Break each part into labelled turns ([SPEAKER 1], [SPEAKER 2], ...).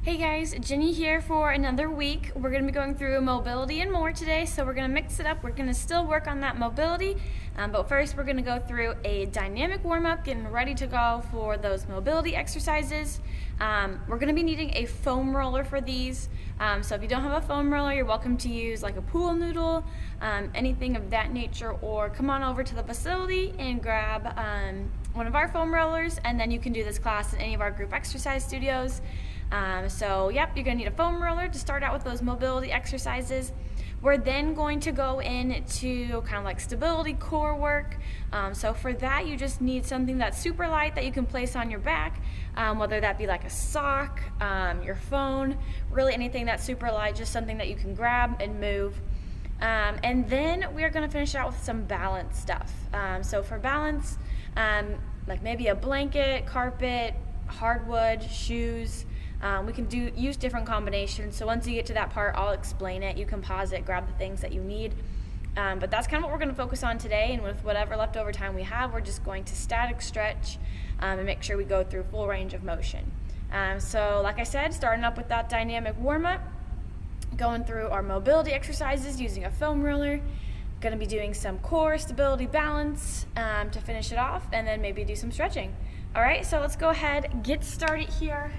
[SPEAKER 1] Hey guys, Jenny here for another week. We're going to be going through mobility and more today, so we're going to mix it up. We're going to still work on that mobility, but first we're going to go through a dynamic warm-up, getting ready to go for those mobility exercises. We're going to be needing a foam roller for these, so if you don't have a foam roller, you're welcome to use like a pool noodle, anything of that nature, or come on over to the facility and grab one of our foam rollers, and then you can do this class in any of our group exercise studios. So yep, you're going to need a foam roller to start out with those mobility exercises. We're then going to go into kind of like stability core work. So for that, you just need something that's super light that you can place on your back, whether that be like a sock, your phone, really anything that's super light, just something that you can grab and move. And then we're going to finish out with some balance stuff. So for balance, like maybe a blanket, carpet, hardwood, shoes. We can use different combinations, so once you get to that part, I'll explain it. You can pause it, grab the things that you need. But that's kind of what we're going to focus on today, and with whatever leftover time we have, we're just going to static stretch and make sure we go through full range of motion. So like I said, starting up with that dynamic warm-up, going through our mobility exercises using a foam roller, going to be doing some core stability balance to finish it off, and then maybe do some stretching. All right, so let's go ahead, get started here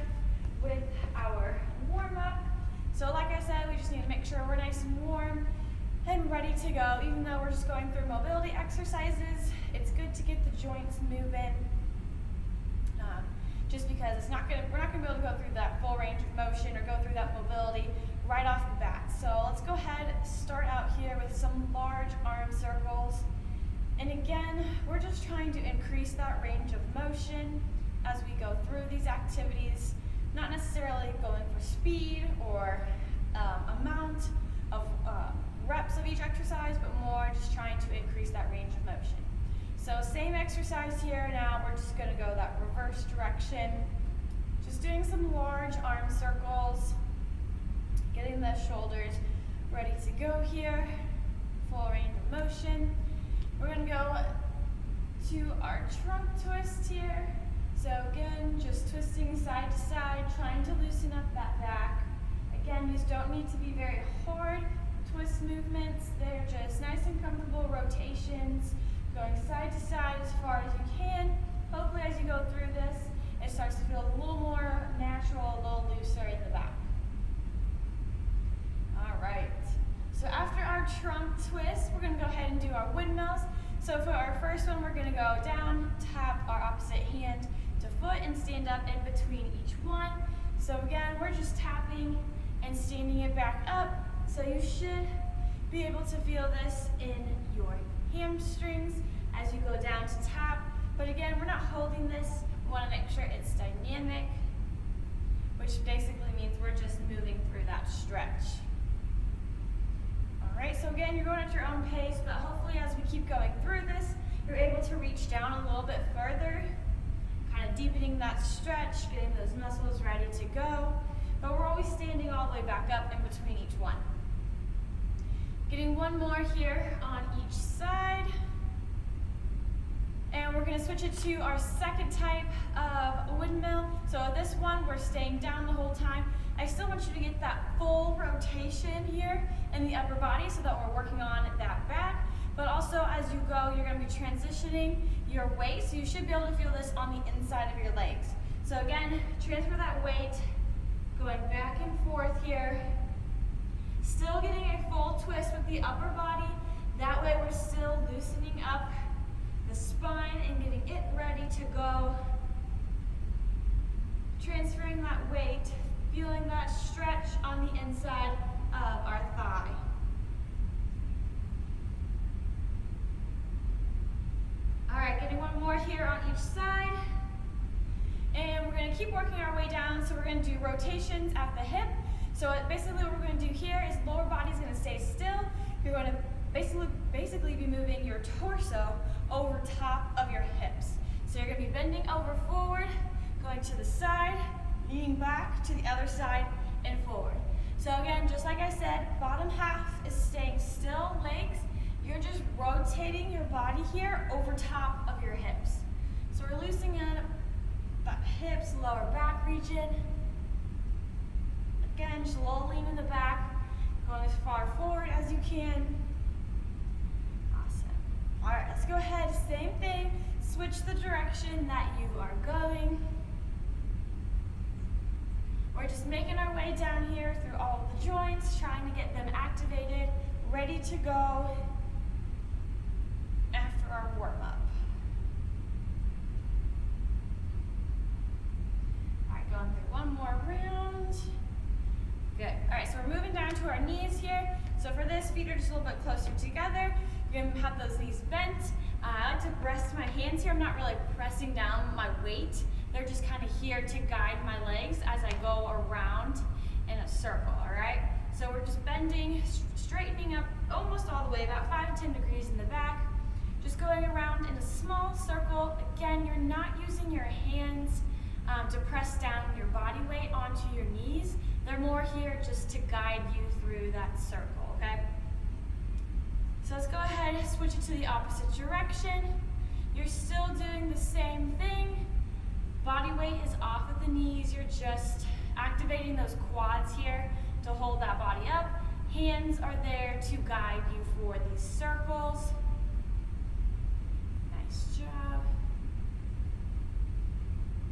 [SPEAKER 1] with our warm-up. So like I said, we just need to make sure we're nice and warm and ready to go. Even though we're just going through mobility exercises, it's good to get the joints moving, just because we're not gonna be able to go through that full range of motion or go through that mobility right off the bat. So let's go ahead, start out here with some large arm circles. And again, we're just trying to increase that range of motion as we go through these activities. Not necessarily going for speed or amount of reps of each exercise, but more just trying to increase that range of motion. So same exercise here. Now we're just going to go that reverse direction. Just doing some large arm circles, getting the shoulders ready to go here. Full range of motion. We're going to go to our trunk twist here. So again, just twisting side to side, trying to loosen up that back. Again, these don't need to be very hard twist movements. They're just nice and comfortable rotations, going side to side as far as you can. Hopefully as you go through this, it starts to feel a little more natural, a little looser in the back. All right, so after our trunk twist, we're gonna go ahead and do our windmills. So for our first one, we're gonna go down, tap our opposite hand to foot and stand up in between each one. So again, we're just tapping and standing it back up. So you should be able to feel this in your hamstrings as you go down to tap. But again, we're not holding this. We want to make sure it's dynamic, which basically means we're just moving through that stretch. All right, so again, you're going at your own pace, but hopefully as we keep going through this, you're able to reach down a little bit further, kind of deepening that stretch, getting those muscles ready to go. But we're always standing all the way back up in between each one. Getting one more here on each side. And we're going to switch it to our second type of windmill. So this one, we're staying down the whole time. I still want you to get that full rotation here in the upper body so that we're working on that back. But also as you go, you're going to be transitioning your weight. So you should be able to feel this on the inside of your legs. So again, transfer that weight, going back and forth here. Still getting a full twist with the upper body. That way we're still loosening up the spine and getting it ready to go. Transferring that weight, feeling that stretch on the inside of our thigh. All right, getting one more here on each side. And we're going to keep working our way down. So we're going to do rotations at the hip. So basically what we're going to do here is lower body is going to stay still. You're going to basically be moving your torso over top of your hips. So you're going to be bending over forward, going to the side, leaning back to the other side and forward. So again, just like I said, bottom half is staying still, legs. You're just rotating your body here over top of your hips. So we're loosening up that hips, lower back region. Again, just a little lean in the back, going as far forward as you can. Awesome. All right, let's go ahead, same thing, switch the direction that you are going. We're just making our way down here through all of the joints, trying to get them activated, ready to go after our warm-up. All right, going through one more round. Good. All right, so we're moving down to our knees here. So for this, feet are just a little bit closer together. You're gonna have those knees bent. I like to rest my hands here. I'm not really pressing down my weight. They're just kind of here to guide my legs as I go around in a circle, all right? So we're just bending, straightening up almost all the way, about 5 to 10 degrees in the back. Just going around in a small circle. Again, you're not using your hands to press down your body weight onto your knees. They're more here just to guide you through that circle, okay? So let's go ahead and switch it to the opposite direction. You're still doing the same thing. Body weight is off of the knees. You're just activating those quads here to hold that body up. Hands are there to guide you for these circles. Nice job.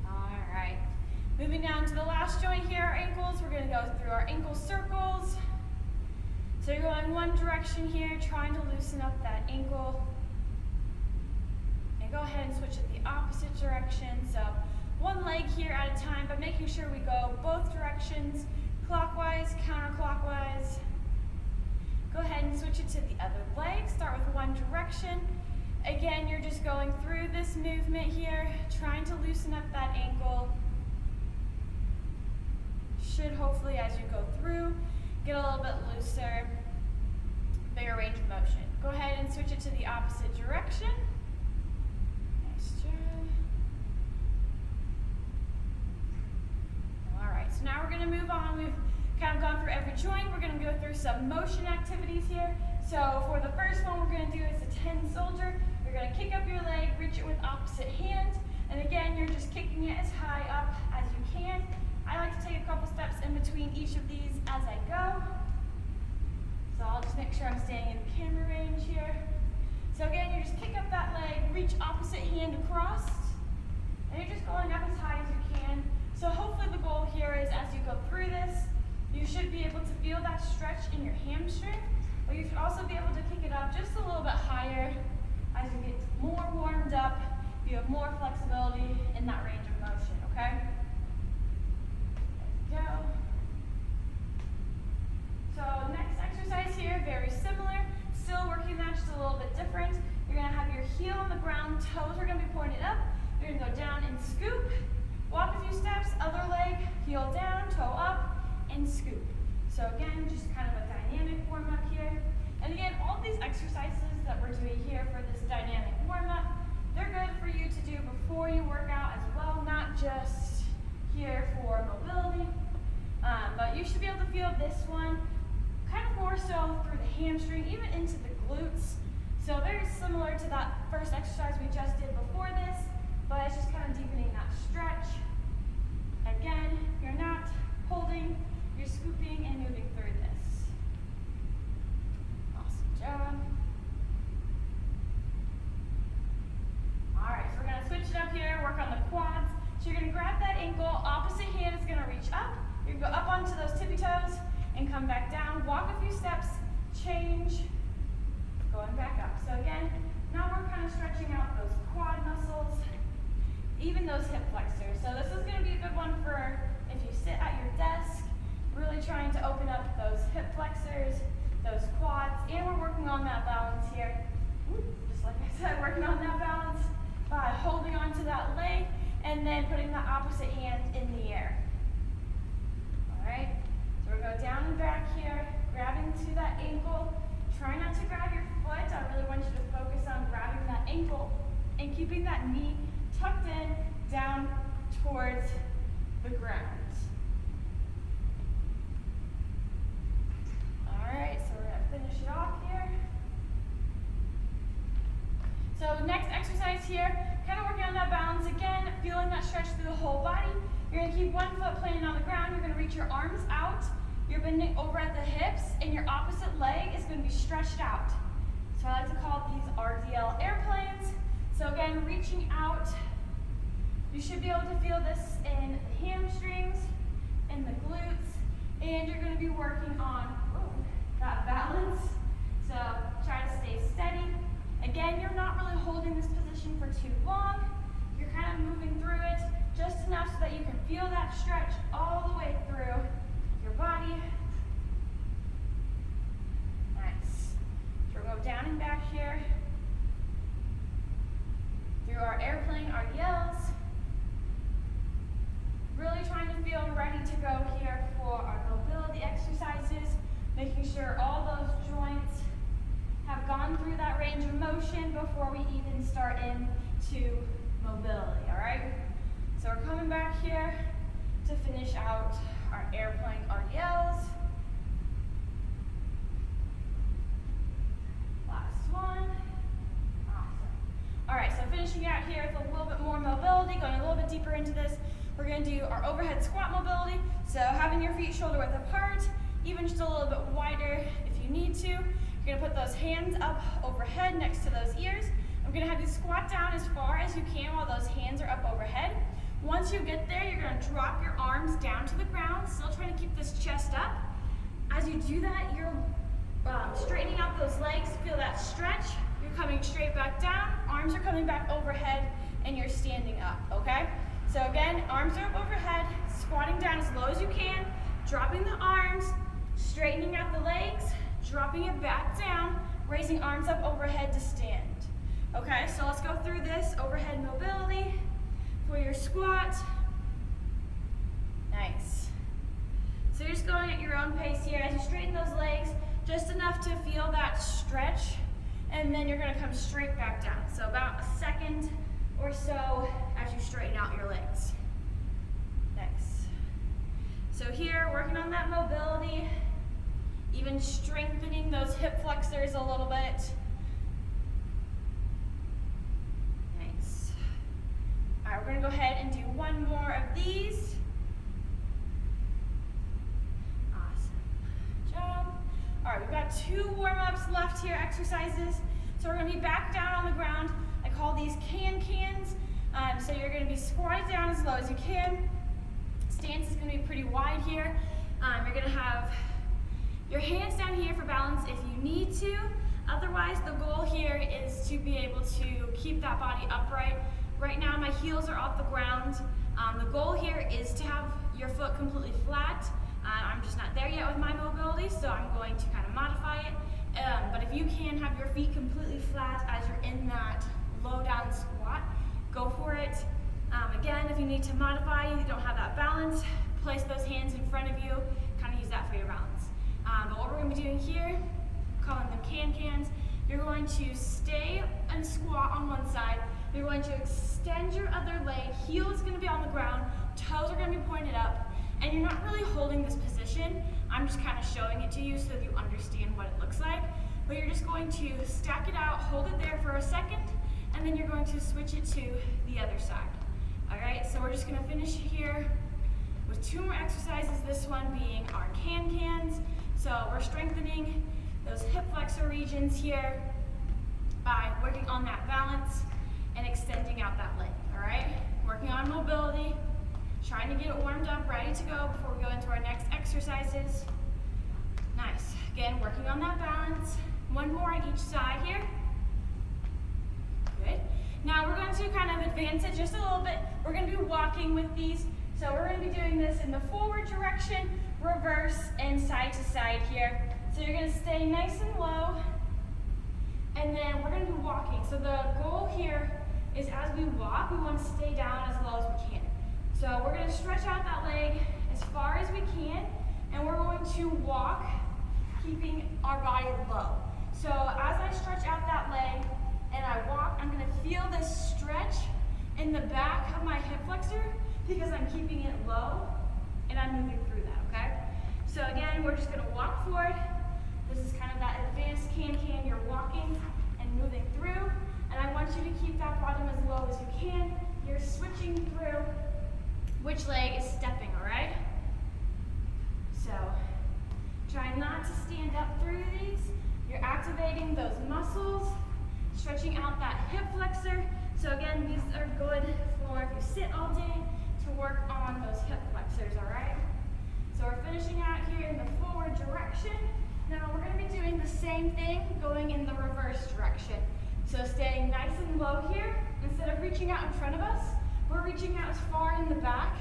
[SPEAKER 1] All right. Moving down to the last joint here, our ankles. We're going to go through our ankle circles. So you're going one direction here, trying to loosen up that ankle. And go ahead and switch it the opposite direction. So one leg here at a time, but making sure we go both directions, clockwise, counterclockwise. Go ahead and switch it to the other leg. Start with one direction. Again, you're just going through this movement here, trying to loosen up that ankle. Should hopefully, as you go through, get a little bit looser, bigger range of motion. Go ahead and switch it to the opposite direction. Nice job. All right, so now we're going to move on. We've kind of gone through every joint. We're going to go through some motion activities here. So for the first one, we're going to do is a 10 soldier. You're going to kick up your leg, reach it with opposite hand, and again, you're just kicking it as high up as you can. I like to take a couple steps in between each of these as I go. So I'll just make sure I'm staying in camera range here. So again, you just kick up that leg, reach opposite hand across, and you're just going up as high as you can. So hopefully the goal here is as you go through this, you should be able to feel that stretch in your hamstring, but you should also be able to kick it up just a little bit higher as you get more warmed up. You have more flexibility in that range of motion, okay? Go. So next exercise here, very similar, still working that just a little bit different. You're going to have your heel on the ground, toes are going to be pointed up. You're going to go down and scoop, walk a few steps, other leg, heel down, toe up, and scoop. So again, just kind of a dynamic warm-up here. And again, all these exercises that we're doing here for this dynamic warm-up, they're good for you to do before you work out as well, not just here for mobility. But you should be able to feel this one kind of more so through the hamstring, even into the glutes. So very similar to that first exercise we just did before this, but it's just kind of deepening that stretch. Again, you're not holding, you're scooping and moving through this. Awesome job. All right, so we're going to switch it up here, work on the quads. So you're going to grab that ankle, opposite hand is going to reach up. You're going to go up onto those tippy toes and come back down. Walk a few steps, change, going back up. So again, now we're kind of stretching out those quad muscles, even those hip flexors. So this is going to be a good one for if you sit at your desk, really trying to open up those hip flexors, those quads, and we're working on that balance here. Just like I said, working on that balance by holding onto that leg and then putting the opposite hand in the air. All right, so we're going down and back here, grabbing to that ankle. Try not to grab your foot. I really want you to focus on grabbing that ankle and keeping that knee tucked in down towards the ground. All right, so we're going to finish it off here. So next exercise here, kind of working on that balance again, feeling that stretch through the whole body. You're going to keep one foot planted on the ground. You're going to reach your arms out you're bending over at the hips and your opposite leg is going to be stretched out. So I like to call these Rdl Airplanes. So again, reaching out, you should be able to feel this in the hamstrings, in the glutes, and you're going to be working on that balance. So try to stay steady. Again, you're not really holding this position for too long. You're kind of moving through it just enough so that you can feel that stretch all the way through your body. Nice. So we'll go down and back here through our airplane, our yells. Really trying to feel ready to go here for our mobility exercises, making sure all those joints have gone through that range of motion before we even start into mobility, all right? So we're coming back here to finish out our airplane RDLs. Last one. Awesome. All right, so finishing out here with a little bit more mobility, going a little bit deeper into this. We're going to do our overhead squat mobility. So having your feet shoulder width apart, even just a little bit wider if you need to. You're going to put those hands up overhead next to those ears. I'm going to have you squat down as far as you can while those hands are up overhead. Once you get there, you're going to drop your arms down to the ground, still trying to keep this chest up. As you do that, you're straightening out those legs, feel that stretch. You're coming straight back down, arms are coming back overhead, and you're standing up, okay? So again, arms are up overhead, squatting down as low as you can, dropping the arms, straightening out the legs, dropping it back down, raising arms up overhead to stand. Okay, so let's go through this overhead mobility for your squat. Nice. So you're just going at your own pace here as you straighten those legs, just enough to feel that stretch, and then you're going to come straight back down. So about a second or so as you straighten out your legs. Nice. So here, working on that mobility, even strengthening those hip flexors a little bit. Nice. All right, we're going to go ahead and do one more of these. Awesome. Good job. All right, we've got 2 warm-ups left here, exercises. So we're going to be back down on the ground. I call these can-cans. So you're going to be squatted down as low as you can. Stance is going to be pretty wide here. You're going to have your hands down here for balance if you need to. Otherwise, the goal here is to be able to keep that body upright. Right now, my heels are off the ground. The goal here is to have your foot completely flat. I'm just not there yet with my mobility, so I'm going to kind of modify it. But if you can have your feet completely flat as you're in that low down squat, go for it. Again, if you need to modify, you don't have that balance, place those hands in front of you, kind of use that for your balance. But what we're going to be doing here, calling them can-cans, you're going to stay and squat on one side. You're going to extend your other leg, heel is going to be on the ground, toes are going to be pointed up, and you're not really holding this position. I'm just kind of showing it to you so that you understand what it looks like. But you're just going to stack it out, hold it there for a second, and then you're going to switch it to the other side. All right, so we're just going to finish here with 2 more exercises, this one being our can-cans. So we're strengthening those hip flexor regions here by working on that balance and extending out that leg, all right? Working on mobility, trying to get it warmed up, ready to go before we go into our next exercises. Nice. Again, working on that balance. 1 more on each side here. Good. Now we're going to kind of advance it just a little bit. We're going to be walking with these. So we're going to be doing this in the forward direction, reverse, and side to side here. So you're going to stay nice and low, and then we're going to be walking. So the goal here is as we walk, we want to stay down as low as we can. So we're going to stretch out that leg as far as we can, and we're going to walk, keeping our body low. So as I stretch out that leg and I walk, I'm going to feel this stretch in the back of my hip flexor because I'm keeping it low and I'm moving through that, okay? So again, we're just going to walk forward. This is kind of that advanced can-can. You're walking and moving through, and I want you to keep that bottom as low as you can. You're switching through which leg is stepping, all right? So Try not to stand up through these. You're activating those muscles, stretching out that hip flexor. So again, these are good for if you sit all day to work on those hip flexors, all right? So we're finishing out here in the forward direction. Now we're gonna be doing the same thing, going in the reverse direction. So staying nice and low here. Instead of reaching out in front of us, we're reaching out as far in the back.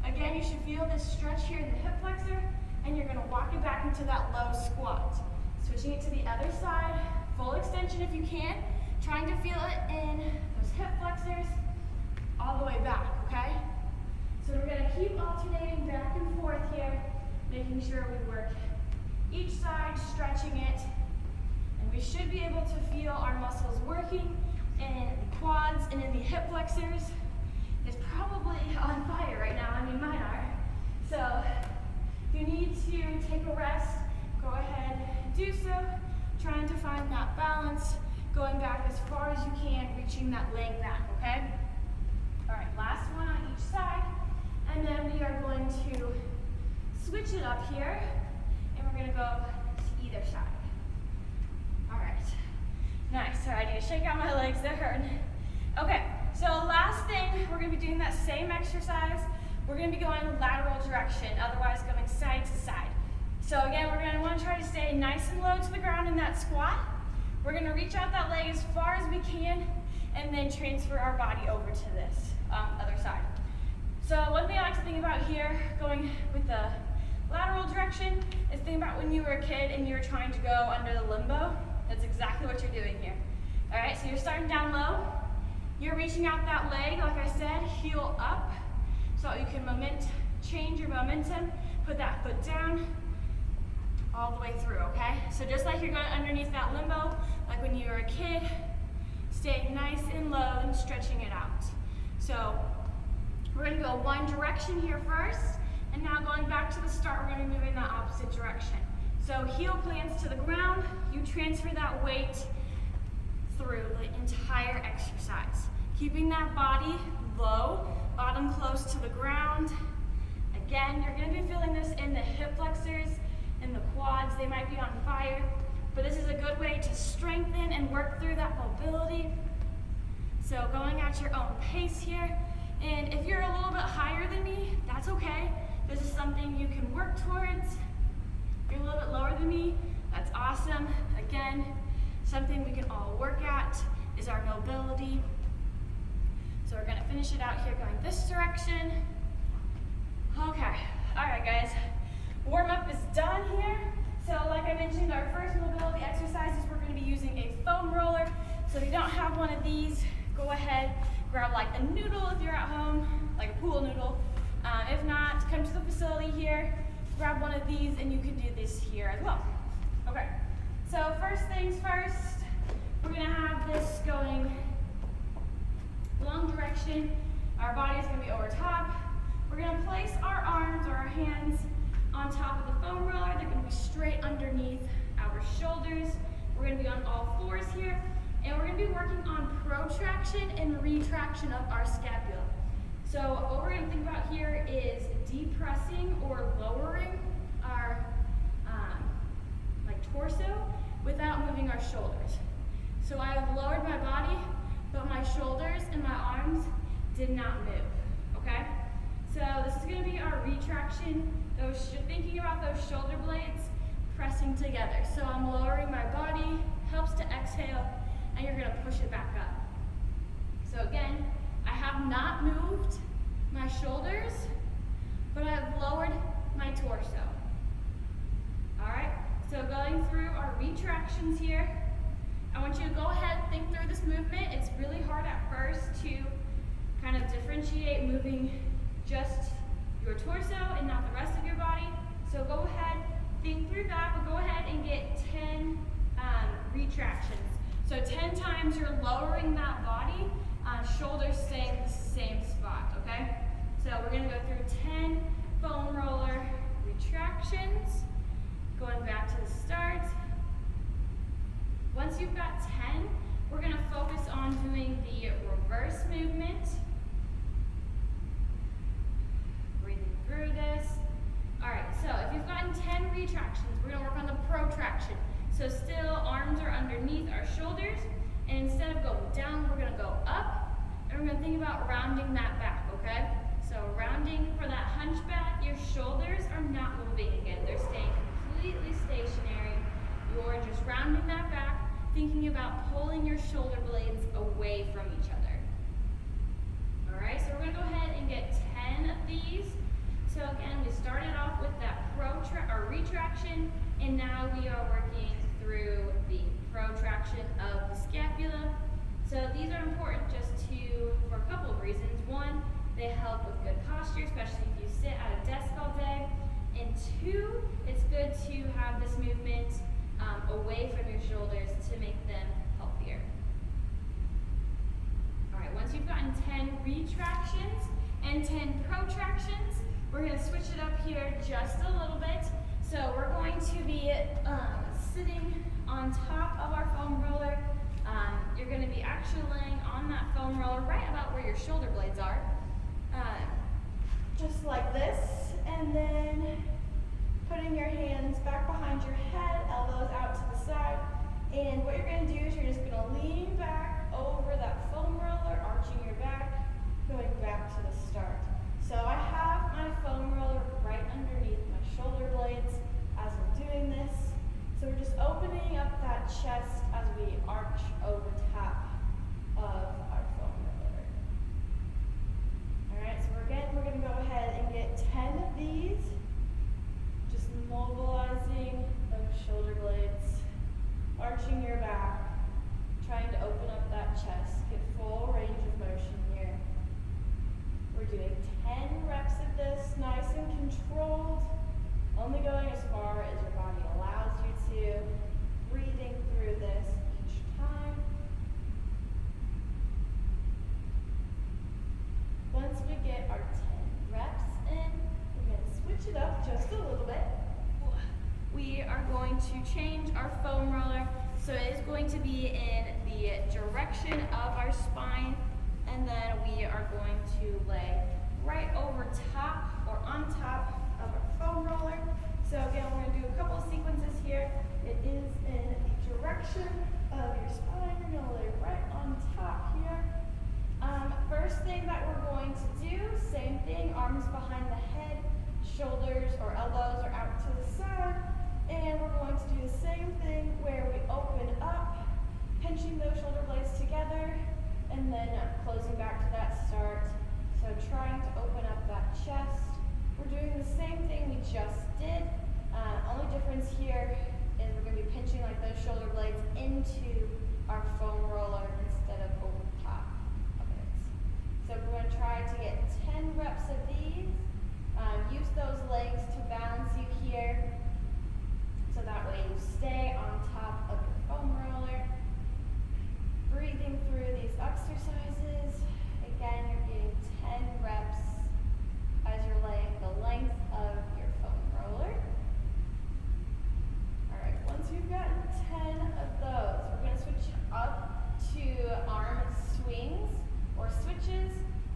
[SPEAKER 1] Again, you should feel this stretch here in the hip flexor, and you're gonna walk it back into that low squat. Switching it to the other side, full extension if you can, trying to feel it in those hip flexors all the way back, okay? So we're gonna keep alternating back and forth here, making sure we work each side, stretching it, and we should be able to feel our muscles working in the quads and in the hip flexors. It's probably on fire right now, I mean mine are. So if you need to take a rest, go ahead and do so, trying to find that balance, going back as far as you can, reaching that leg back, okay? All right, last one on each side, and then we are going to switch it up here, and we're gonna go to either side. All right, nice. All right, I need to shake out my legs, they're hurting. Okay, so last thing, we're gonna be doing that same exercise. We're gonna be going lateral direction, otherwise going side to side. So again, we're gonna wanna try to stay nice and low to the ground in that squat. We're gonna reach out that leg as far as we can, and then transfer our body over to this other side. So one thing I like to think about here, going with the lateral direction, is think about when you were a kid and you were trying to go under the limbo. That's exactly what you're doing here. All right, so you're starting down low. You're reaching out that leg, like I said, heel up, so you can change your momentum, put that foot down, all the way through, okay? So just like you're going underneath that limbo, like when you were a kid, stay nice and low and stretching it out. So we're gonna go one direction here first, and now going back to the start, we're gonna be moving that opposite direction. So heel plants to the ground, you transfer that weight through the entire exercise. Keeping that body low, bottom close to the ground. Again, you're gonna be feeling this in the hip flexors, in the quads, they might be on fire, but this is a good way to strengthen and work through that mobility. So going at your own pace here, and if you're a little bit higher than me, that's okay. This is something you can work towards. If you're a little bit lower than me, that's awesome. Again, something we can all work at is our mobility. So we're gonna finish it out here going this direction. Okay, all right guys. Warm up is done here. So like I mentioned, our first mobility exercises, we're gonna be using a foam roller. So if you don't have one of these, go ahead, grab like a noodle if you're at home, like a pool noodle. If not, come to the facility here, grab one of these, and you can do this here as well. Okay, so first things first, we're gonna have this going long direction. Our body's gonna be over top. We're gonna place our arms or our hands on top of the foam roller. They're gonna be straight underneath our shoulders. We're gonna be on all fours here, and we're gonna be working on protraction and retraction of our scapula. So what we're gonna think about here is depressing or lowering our torso without moving our shoulders. So I have lowered my body, but my shoulders and my arms did not move, okay? So this is gonna be our retraction. You're thinking about those shoulder blades pressing together. So I'm lowering my body, helps to exhale, and you're gonna push it back up. So again, I have not moved my shoulders, but I've lowered my torso. All right, so going through our retractions here, I want you to go ahead and think through this movement. It's really hard at first to kind of differentiate moving just your torso and not the rest of your body. So go ahead, think through that, but go ahead and get 10 retractions. So 10 times you're lowering that body, shoulders staying in the same spot, okay? So we're gonna go through 10 foam roller retractions, going back to the start. Once you've got 10, we're gonna focus on doing the reverse movement. Breathing through this. All right, so if you've gotten 10 retractions. We're gonna work on the protraction. So still, arms are underneath our shoulders, and instead of going down, we're gonna go up, and we're gonna think about rounding that back, okay? So rounding for that hunchback, your shoulders are not moving again. They're staying completely stationary. You're just rounding that back, thinking about pulling your shoulder blades away from each other. All right, so we're gonna go ahead and get 10 of these. So again, we started off with that retraction, and now we are working through the protraction of the scapula. So these are important for a couple of reasons. One, they help with good posture, especially if you sit at a desk all day. And two, it's good to have this movement away from your shoulders to make them healthier. All right, once you've gotten 10 retractions and 10 protractions, we're going to switch it up here just a little bit. So we're going to be sitting on top of our foam roller. You're going to be actually laying on that foam roller right about where your shoulder blades are. Just like this, and then putting your hands back behind your head, elbows out to the side. And what you're going to do is you're just going to lean back over that foam roller, arching your back, going back to the start. So I have my foam roller right underneath my shoulder blades as I'm doing this. So we're just opening up that chest as we arch over top of our foam roller. All right, so we're going to go ahead and get 10 of these. Just mobilizing those shoulder blades, arching your back, trying to open up that chest, get full range of motion here. We're doing 10 reps of this, nice and controlled, only going as far as your body allows you to, breathing through this each time. Once we get our 10 reps in, we're going to switch it up just a little bit. We are going to change our foam roller, so it is going to be in the direction of our spine, and then we are going to lay right over top or on top of our foam roller. So again, we're going to do a couple of sequences here. It is in the direction of your spine. You're going to lay right on top here. First thing that we're going to do, same thing, arms behind the head, shoulders or elbows are out to the side. And we're going to do the same thing where we open up, pinching those shoulder blades together, and then closing back to that start. So trying to open up that chest. We're doing the same thing we just did. Only difference here is we're going to be pinching like those shoulder blades into our foam roller instead of over top of it. So we're going to try to get 10 reps of these. Use those legs to balance you here. So that way you stay on top of your foam roller. Breathing through these exercises. Again, you're getting 10 reps as you're laying the length of your foam roller. All right, once you've gotten 10 of those, we're going to switch up to arm swings or switches.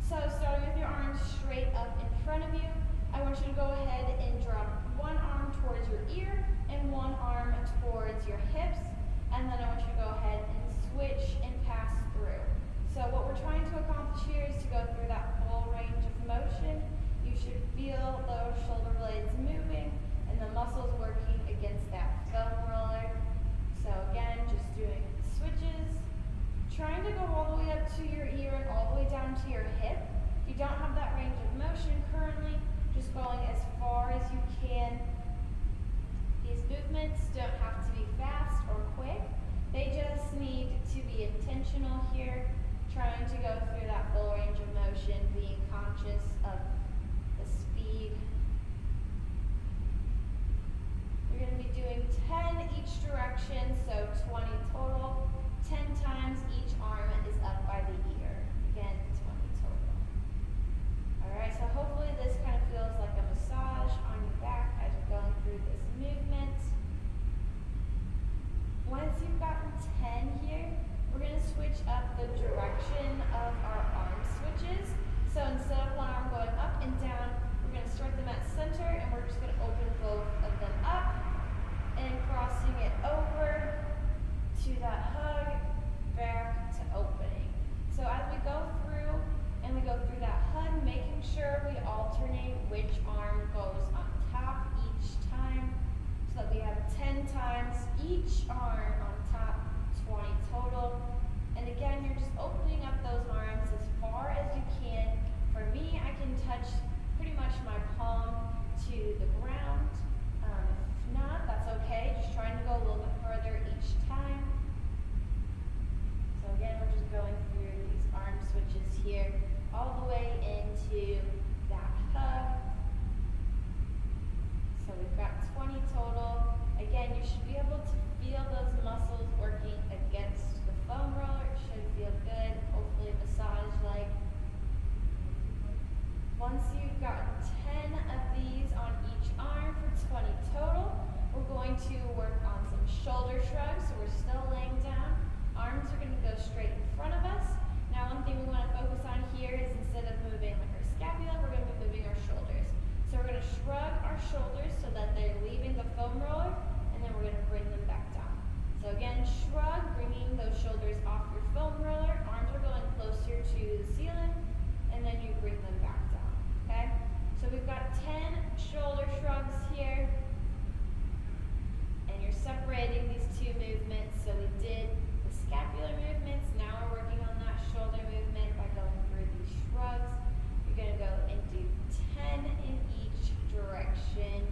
[SPEAKER 1] So starting with your arms straight up in front of you, I want you to go ahead and drop one arm towards your ear and one arm towards your hips, and then I want you to go ahead and switch and pass through. So what we're trying to accomplish here is to go through that full range of motion. You should feel those shoulder blades moving and the muscles working against that foam roller. So again, just doing switches, trying to go all the way up to your ear and all the way down to your hip. If you don't have that range of motion currently, just going as far as you can. These movements don't have to be fast or quick. They just need to be intentional here, trying to go through that full range of motion, being conscious of the speed. You're going to be doing 10 each direction, so 20 total. 10 times each arm is up by the ear. Again, 20 total. All right, so hopefully this kind of feels like a massage on your back as you're going through this movement. Once you've gotten 10 here, we're going to switch up the direction of our arm switches. So instead of one arm going up alternate which arm goes on top each time, so that we have 10 times each arm on top, 20 total. And again, you're just opening up those arms as far as you can. For me, I can touch pretty much my palm to the ground. If not, that's okay. Just trying to go a little bit further each time. So again, we're just going through these arm switches here, all the way into that hug. So we've got 20 total. Again, you should be able to feel those muscles working against the foam roller. It should feel good, hopefully massage-like. Once you've gotten 10 of these on each arm for 20 total, we're going to work on some shoulder shrugs. So we're still laying down. Arms are going to go straight in front of us. Now, one thing we want to focus on here is instead of moving like our scapula, we're going to be moving our shoulders. So we're going to shrug our shoulders so that they're leaving the foam roller, and then we're going to bring them back down. So again, shrug, bringing those shoulders off your foam roller. Arms are going closer to the ceiling, and then you bring them back down. Okay? So we've got 10 shoulder shrugs here, and you're separating these two movements. So we did the scapular movements. Now we're working on that shoulder movement by going through these shrugs. You're going to go and do 10 in each direction.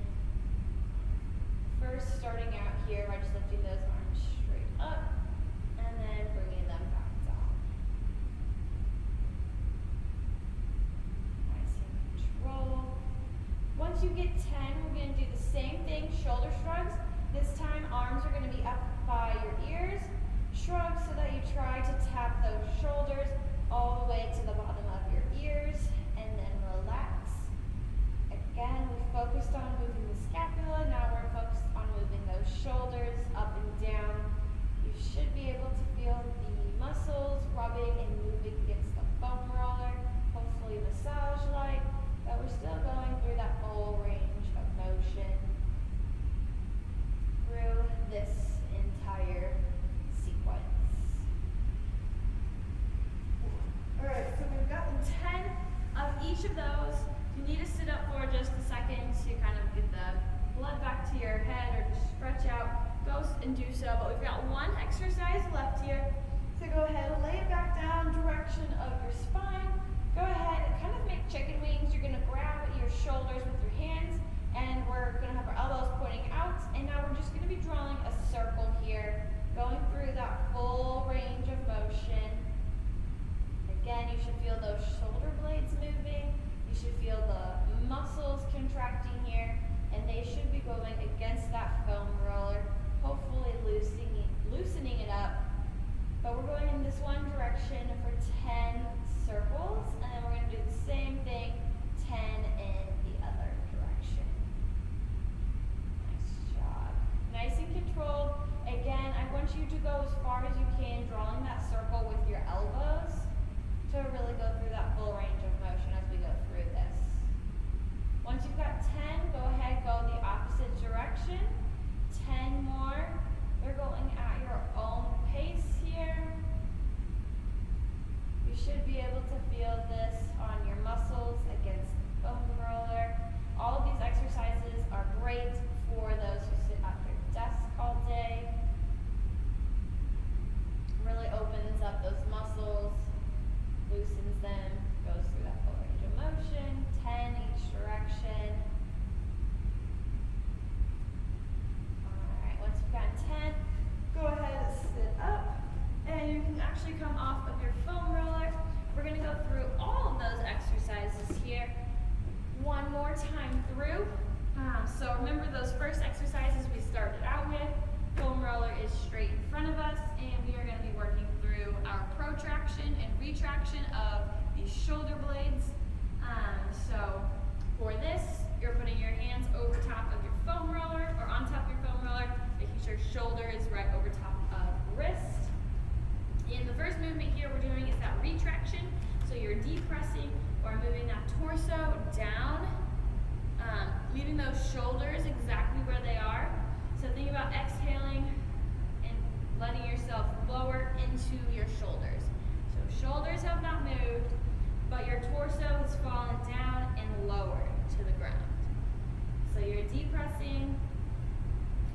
[SPEAKER 1] First, starting out here by just lifting those arms straight up and then bringing them back down. Nice and control. Once you get 10, we're going to do the same thing, shoulder shrugs. This time, arms are going to be up by your ears. Shrug so that you try to tap those shoulders all the way to the bottom of your ears, and then relax. Again, we focused on moving the scapula. Now we're focused on moving those shoulders up and down. You should be able to feel the muscles rubbing and moving against the foam roller, hopefully massage-like, but we're still going through that full range of motion through this entire sequence. Alright, so we've gotten 10 of each of those. You need to sit up for just a second to kind of get the blood back to your head or just stretch out. Go and do so, but we've got one exercise left here. So go ahead and lay it back down, direction of your spine. Go ahead and kind of make chicken wings. You're going to grab your shoulders with your hands, and we're going to have our elbows pointing out, and now we're just going to be drawing a circle here, going through that full range of motion. Again, you should feel those shoulder blades moving. You should feel the muscles contracting here, and they should be going against that foam roller, hopefully loosening it up. But we're going in this one direction for 10 circles, and then we're going to do the same thing, 10 in the other direction. Nice job. Nice and controlled. Again, I want you to go as far as you can, drawing that circle with your elbows to really go through that full range of motion as we go through this. Once you've got 10, go ahead, go the opposite direction. 10 more. You're going at your own pace here. You should be able to feel this on your muscles against the foam roller. All of these exercises are great for those who sit at their desk all day. Really opens up those muscles, loosens them, goes through that full range of motion. 10 each direction. Alright, once you've gotten 10, go ahead and sit up, and you can actually come off of your foam roller. We're going to go through all of those exercises here one more time through. So remember those first exercises we started out with. Foam roller is straight in front of us, and we are going to be working through our protraction and retraction of these shoulder blades. So for this, you're putting your hands over top of your foam roller, or on top of your foam roller, making sure shoulder is right over top of wrist. And the first movement here we're doing is that retraction. So you're depressing or moving that torso down, leaving those shoulders exactly where they are. So think about exhaling and letting yourself lower into your shoulders. So shoulders have not moved. but your torso has fallen down and lower to the ground. So you're depressing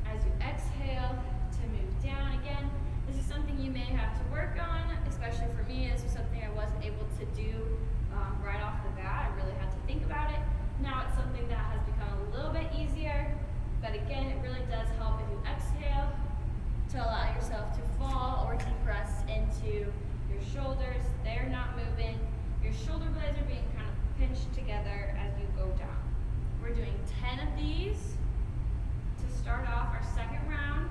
[SPEAKER 1] as you exhale to move down again. This is something you may have to work on, especially for me. This was something I wasn't able to do right off the bat. I really had to think about it. Now it's something that has become a little bit easier, but again, it really does help if you exhale to allow yourself to fall or depress into your shoulders. They're not moving. Your shoulder blades are being kind of pinched together as you go down. We're doing 10 of these to start off our second round.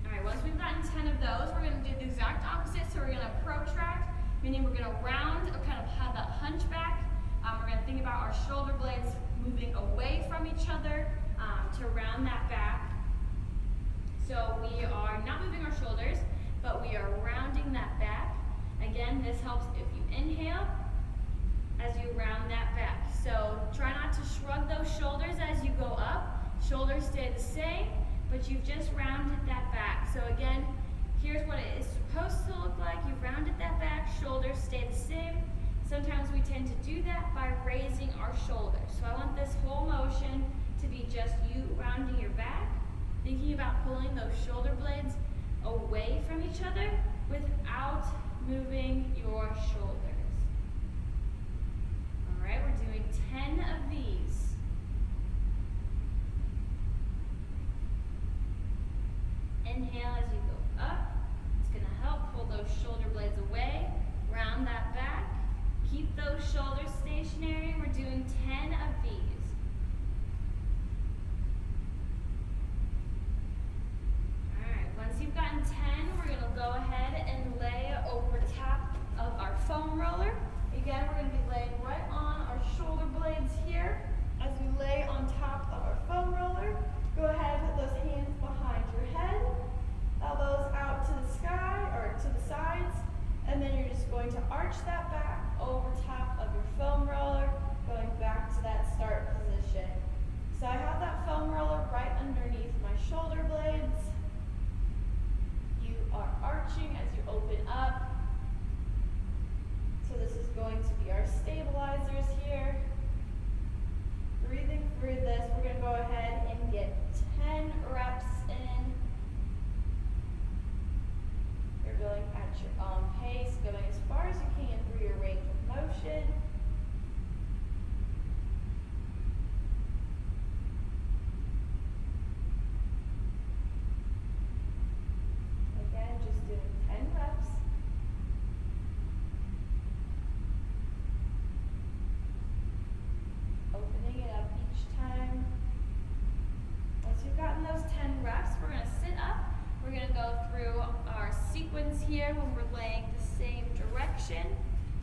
[SPEAKER 1] Alright, once we've gotten 10 of those, we're going to do the exact opposite. So we're going to protract, meaning we're going to round or kind of have that hunchback. We're going to think about our shoulder blades moving away from each other to round that back. So we are not moving our shoulders, but we are rounding that back. Again, this helps if you inhale as you round that back. So try not to shrug those shoulders as you go up. Shoulders stay the same, but you've just rounded that back. So again, here's what it is supposed to look like. You've rounded that back, shoulders stay the same. Sometimes we tend to do that by raising our shoulders. So I want this whole motion to be just you rounding your back, thinking about pulling those shoulder blades away from each other without moving your shoulders. All right, we're doing 10 of these. Inhale as you go up. It's going to help pull those shoulder blades away, round that back. Keep those shoulders stationary. We're doing 10 of these. Alright, once you've gotten 10, we're going to go ahead and lay over top of our foam roller. Again, we're going to be laying right on our shoulder blades here. As we lay on top of our foam roller, go ahead and put those hands behind your head, elbows out to the sky or to the sides, and then you're just going to arch that back over top of your foam roller, going back to that start position. So I have that foam roller right underneath my shoulder blades. You are arching as you open up. So this is going to be our stabilizers here. Breathing through this, we're going to go ahead and get 10 reps in. You're going at your own pace, going as far as you can through your range of motion. Again, just doing 10 reps. Opening it up each time. Once you've gotten those 10 reps, we're going to sit up. We're going to go through our sequence here when we're laying the same direction.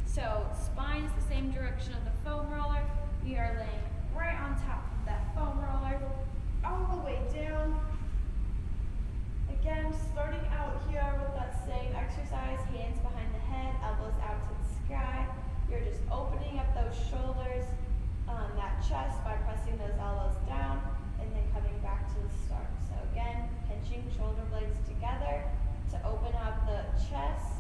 [SPEAKER 1] So spine is the same direction of the foam roller. We are laying right on top of that foam roller, all the way down. Again, starting out here with that same exercise, hands behind the head, elbows out to the sky. You're just opening up those shoulders, that chest by pressing those elbows down, and then coming back to the start. So again, pinching shoulder blades together to open up the chest,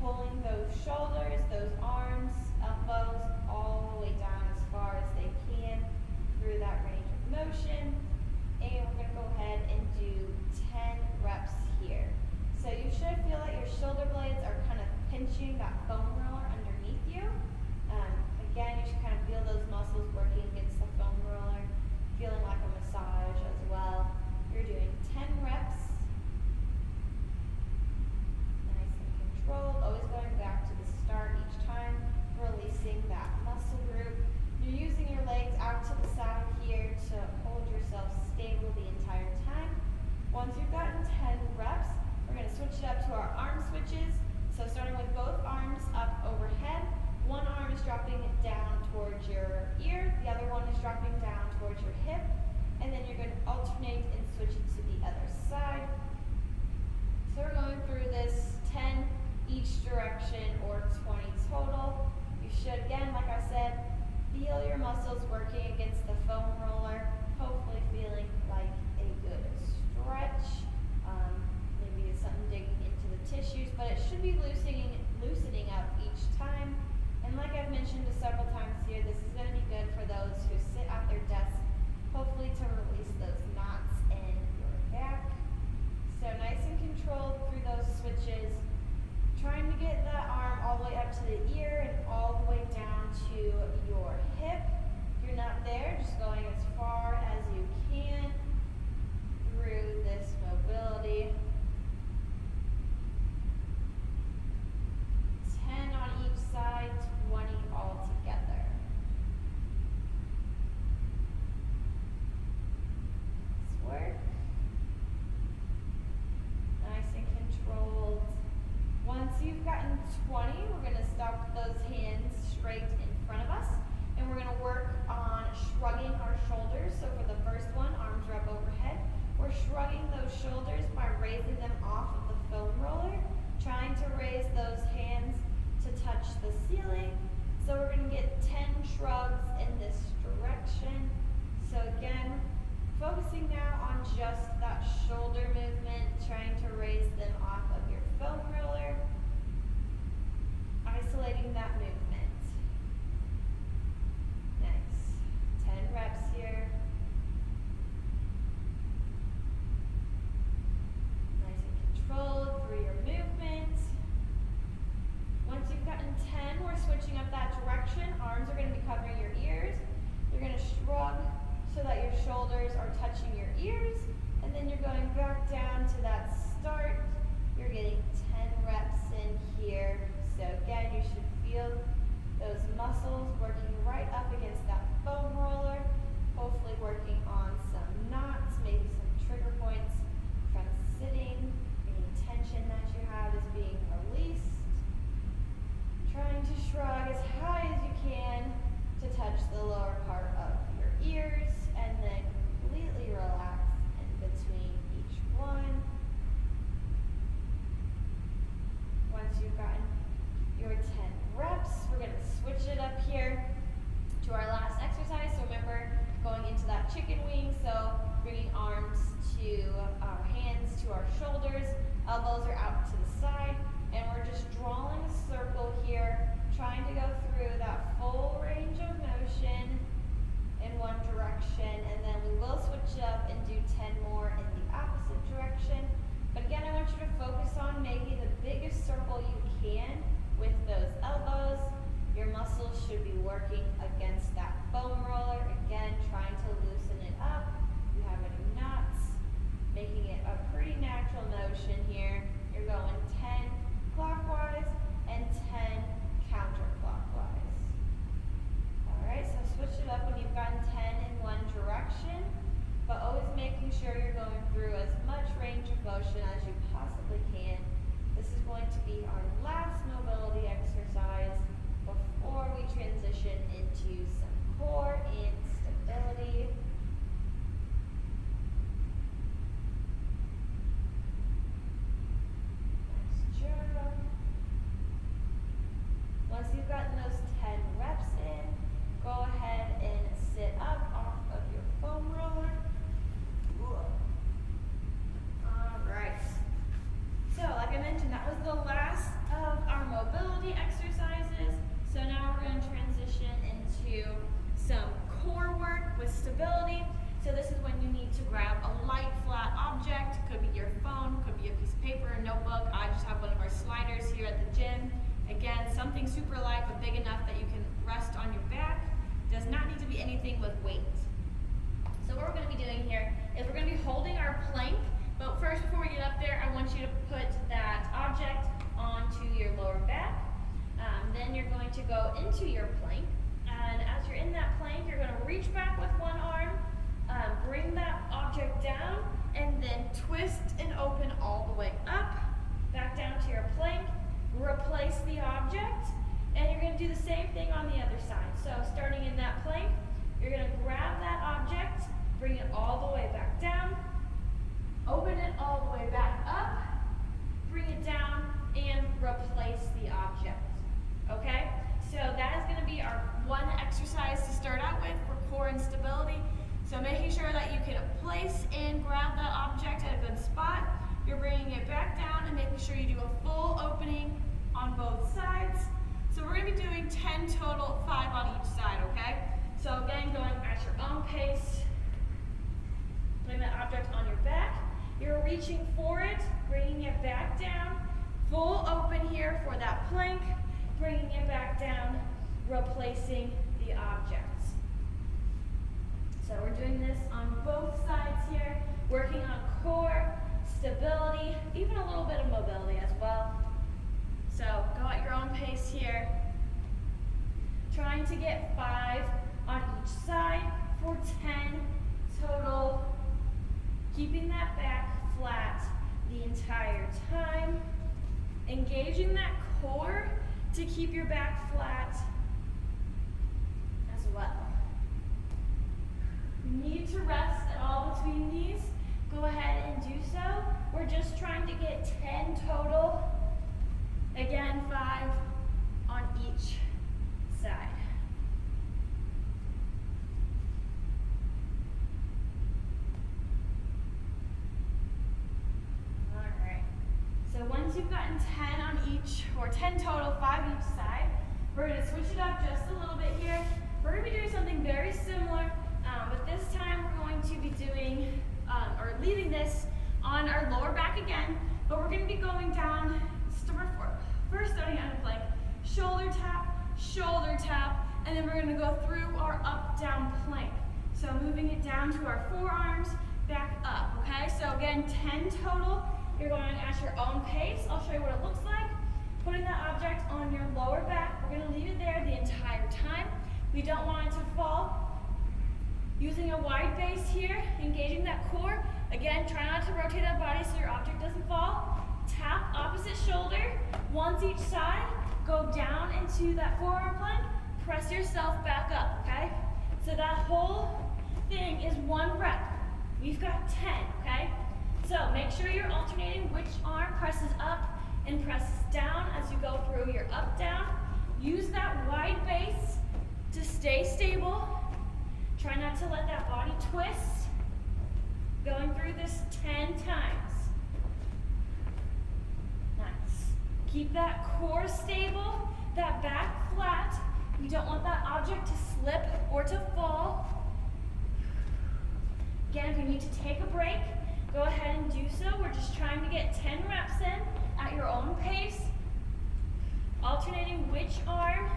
[SPEAKER 1] pulling those shoulders, those arms, elbows, all the way down as far as they can through that range of motion. And we're going to go ahead and do 10 reps here. So you should feel that your shoulder blades are kind of pinching that foam roller underneath you. Again, you should kind of feel those muscles working against the foam roller, feeling like a massage as well. You're doing 10 reps. Nice and controlled, always going back to the start each time, releasing that muscle group. You're using your legs out to the side here to hold yourself stable the entire time. Once you've gotten 10 reps, we're going to switch it up to our arm switches. So starting with both arms up overhead. One arm is dropping down towards your ear, the other one is dropping down towards your hip, and then you're going to alternate and switch it to the other side. So we're going through this 10 each direction or 20 total. You should, again, like I said, feel your muscles working against the foam roller, hopefully feeling like a good stretch. Maybe it's something digging into the tissues, but it should be loosening loosening up each time. And like I've mentioned several times here, this is going to be good for those who sit at their desk, hopefully to release those knots in your back. So nice and controlled through those switches, trying to get that arm all the way up to the ear and all the way down to your hip. If you're not there, just going as far as you can through this mobility. 10 on each side, 20 all together. Let's work. Nice and controlled. Once you've gotten 20, we're going to stop those hands straight in front of us, and we're going to work on shrugging our shoulders. So for the first one, arms are up overhead. We're shrugging those shoulders by raising them off of the foam roller, trying to raise those hands to touch the ceiling. So we're going to get 10 shrugs in this direction. So again, focusing now on just that shoulder movement, trying to raise them off of your foam roller, isolating that movement. Nice. 10 reps here. Nice and controlled through your movement. Once you've gotten 10, we're switching up that direction. Arms are going to be covering your ears. You're going to shrug so that your shoulders are touching your ears, and then you're going back down to that start. You're getting 10 reps in here. So again, you should feel those muscles working right up against that foam roller, hopefully working on some knots, maybe some trigger points from sitting. Any tension that you have is being released. Trying to shrug as high as you can to touch the lower part of your ears, and then completely relax in between each one. Once you've gotten your 10 reps, we're going to switch it up here to our last exercise. So remember, going into that chicken wing, so bringing arms to our hands to our shoulders, elbows are out to the side, and we're just drawing a circle here, trying to go through that full range of motion in one direction, and then we will switch up and do 10 more in the opposite direction. But again, I want you to focus on making the biggest circle you can with those elbows. Your muscles should be working against that foam roller. Again, trying to loosen it up. If you have any knots, making it a pretty natural motion here. You're going 10 clockwise and 10 counterclockwise. Alright, so switch it up when you've gotten 10 in one direction, but always making sure you're going through as much range of motion as you possibly can. This is going to be our last mobility exercise before we transition into some core and stability. Nice job. Once you've gotten those 10 reps in, go ahead and sit up off of your foam roller. Alright. So, like I mentioned, that was the last of our mobility exercises. So now we're going to transition into some core work with stability. So this is when you need to grab a light, flat object. Could be your phone, could be a piece of paper, a notebook. I just have one of our sliders here at the gym. Again, something super light but big enough that you can rest on your back. Does not need to be anything with weight. So what we're going to be doing here is we're going to be holding our plank, but first before we get up there, I want you to put that object onto your lower back. Then you're going to go into your plank, and as you're in that plank, you're going to reach back with one arm, bring that object down, and then twist and open all the way up, back down to your plank, replace the object, and you're going to do the same thing on the other side. So starting in that plank, you're going to grab that object, bring it all the way back down, open it all the way back up, bring it down, and replace the object. Okay? So that is going to be our one exercise to start out with for core and stability. So making sure that you can place and grab that object at a good spot. You're bringing it back down and making sure you do a full opening on on both sides. So we're going to be doing 10 total, 5 on each side, okay? So again, going at your own pace, putting that object on your back. You're reaching for it, bringing it back down. Full open here for that plank, bringing it back down, replacing the objects. So we're doing this on both sides here, working on core, stability, even a little bit of mobility as well. So go at your own pace here. Trying to get 5 on each side for 10 total. Keeping that back flat the entire time. Engaging that core to keep your back flat as well. You need to rest at all between these. Go ahead and do so. We're just trying to get 10 total. Again, 5 on each side. All right. So once you've gotten 10 on each, or 10 total, 5 each side, we're going to switch it up just a little bit here. We're going to be doing something very similar, but this time we're going to be doing, or leaving this on our lower back again, but we're going to be going down, first starting on a plank, shoulder tap, and then we're going to go through our up-down plank. So moving it down to our forearms, back up, okay? So again, 10 total. You're going at your own pace. I'll show you what it looks like. Putting that object on your lower back. We're going to leave it there the entire time. We don't want it to fall. Using a wide base here, engaging that core. Again, try not to rotate that body so your object doesn't fall. Tap opposite shoulder, once each side. Go down into that forearm plank. Press yourself back up, okay? So that whole thing is 1 rep. We've got 10, okay? So make sure you're alternating which arm presses up and presses down as you go through your up, down. Use that wide base to stay stable. Try not to let that body twist. Going through this 10 times. Nice. Keep that core stable, that back flat. You don't want that object to slip or to fall. Again, if you need to take a break, go ahead and do so. We're just trying to get 10 reps in at your own pace. Alternating which arm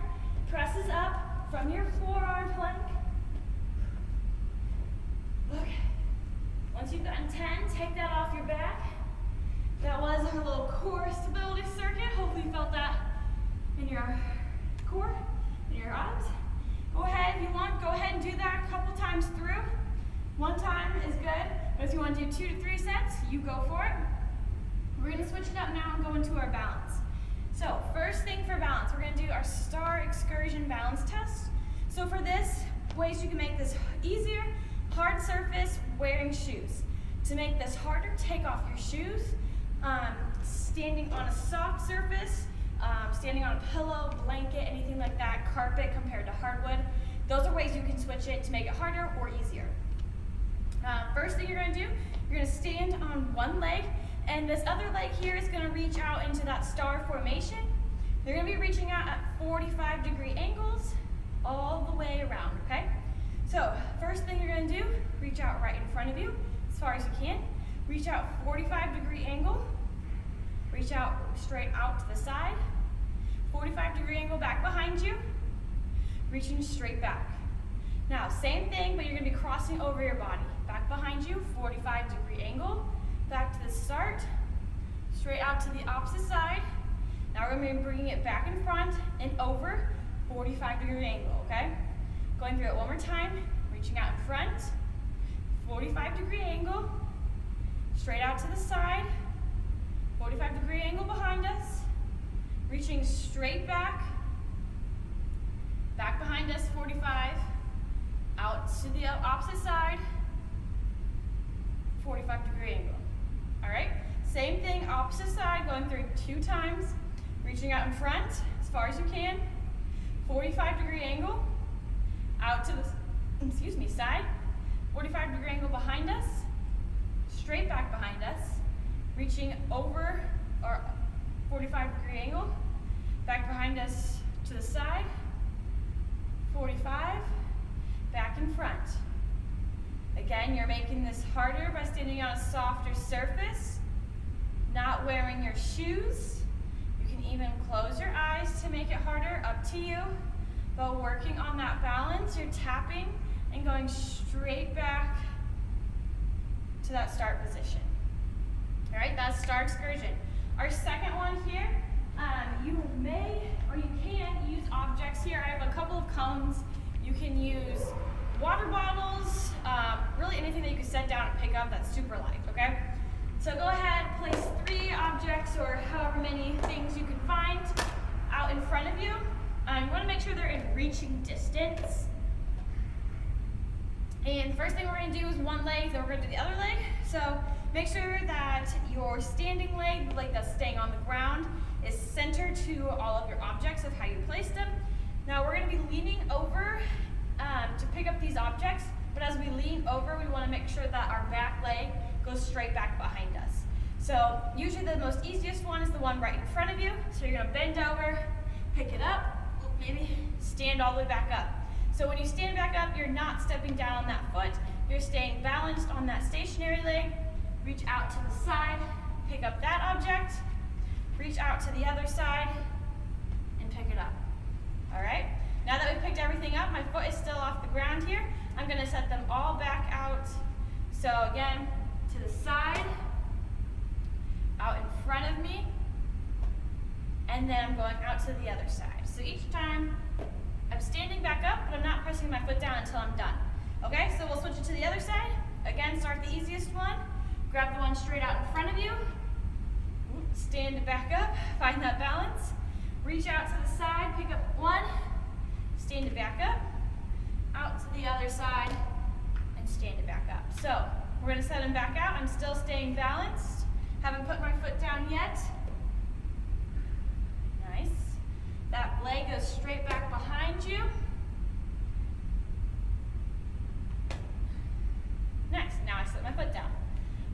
[SPEAKER 1] presses up from your forearm plank. Okay. Once you've gotten 10, take that off your back. That was our little core stability circuit. Hopefully you felt that in your core, in your arms. Go ahead, if you want, go ahead and do that a couple times through. 1 time is good, but if you want to do 2 to 3 sets, you go for it. We're going to switch it up now and go into our balance. So first thing for balance, we're going to do our STAR Excursion balance test. So for this, ways you can make this easier: hard surface, wearing shoes. To make this harder, take off your shoes. Standing on a soft surface, standing on a pillow, blanket, anything like that, carpet compared to hardwood. Those are ways you can switch it to make it harder or easier. First thing you're going to do, you're going to stand on one leg, and this other leg here is going to reach out into that star formation. You're going to be reaching out at 45-degree angles all the way around, okay? So first thing you're going to do, reach out right in front of you as far as you can. Reach out 45-degree angle. Reach out straight out to the side. 45-degree angle back behind you. Reaching straight back. Now, same thing, but you're going to be crossing over your body. Back behind you, 45-degree angle. Back to the start. Straight out to the opposite side. Now we're going to be bringing it back in front and over, 45-degree angle, okay? Going through it one more time. Reaching out in front. 45-degree angle. Straight out to the side. 45-degree angle behind us. Reaching straight back. Back behind us, 45. Out to the opposite side. 45-degree angle. All right? Same thing, opposite side, going through 2 times. Reaching out in front as far as you can. 45-degree angle. Out to the, side. 45-degree angle behind us. Straight back behind us. Reaching over our 45-degree angle. back behind us to the side, 45, back in front. Again, you're making this harder by standing on a softer surface, not wearing your shoes. You can even close your eyes to make it harder, up to you. But working on that balance, you're tapping and going straight back to that start position. All right, that's start excursion. Our second one here, you may or you can use objects here. I have a couple of cones. You can use water bottles, really anything that you can set down and pick up that's super light, okay? So go ahead, place 3 objects or however many things you can find out in front of you. You want to make sure they're in reaching distance. And the first thing we're going to do is one leg, then we're going to do the other leg. So make sure that your standing leg, the leg that's staying on the ground, is centered to all of your objects of how you place them. Now we're going to be leaning over to pick up these objects, but as we lean over, we want to make sure that our back leg goes straight back behind us. So usually the most easiest one is the one right in front of you. So you're going to bend over, pick it up, maybe stand all the way back up. So when you stand back up, you're not stepping down on that foot. You're staying balanced on that stationary leg. Reach out to the side, pick up that object. Reach out to the other side and pick it up. All right? Now that we've picked everything up, my foot is still off the ground here. I'm going to set them all back out. So again, to the side, out in front of me, and then I'm going out to the other side. So each time I'm standing back up, but I'm not pressing my foot down until I'm done. Okay, so we'll switch it to the other side. Again, start the easiest one. Grab the one straight out in front of you. Stand it back up, find that balance. Reach out to the side, pick up one, stand it back up, out to the other side, and stand it back up. So we're going to set them back out. I'm still staying balanced. Haven't put my foot down yet. Nice. That leg goes straight back behind you. Next, now I set my foot down.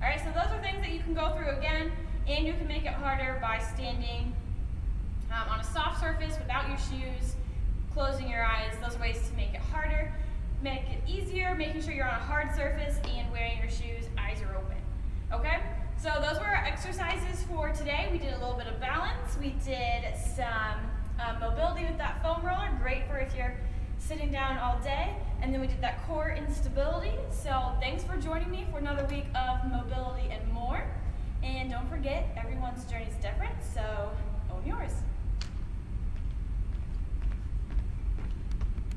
[SPEAKER 1] All right, so those are things that you can go through again, and you can make it harder by standing on a soft surface without your shoes, closing your eyes. Those are ways to make it harder. Make it easier, making sure you're on a hard surface and wearing your shoes, eyes are open. Okay? So those were our exercises for today. We did a little bit of balance. We did some mobility with that foam roller, great for if you're sitting down all day. And then we did that core instability. So thanks for joining me for another week of mobility and more. And don't forget, everyone's journey is different, so own yours.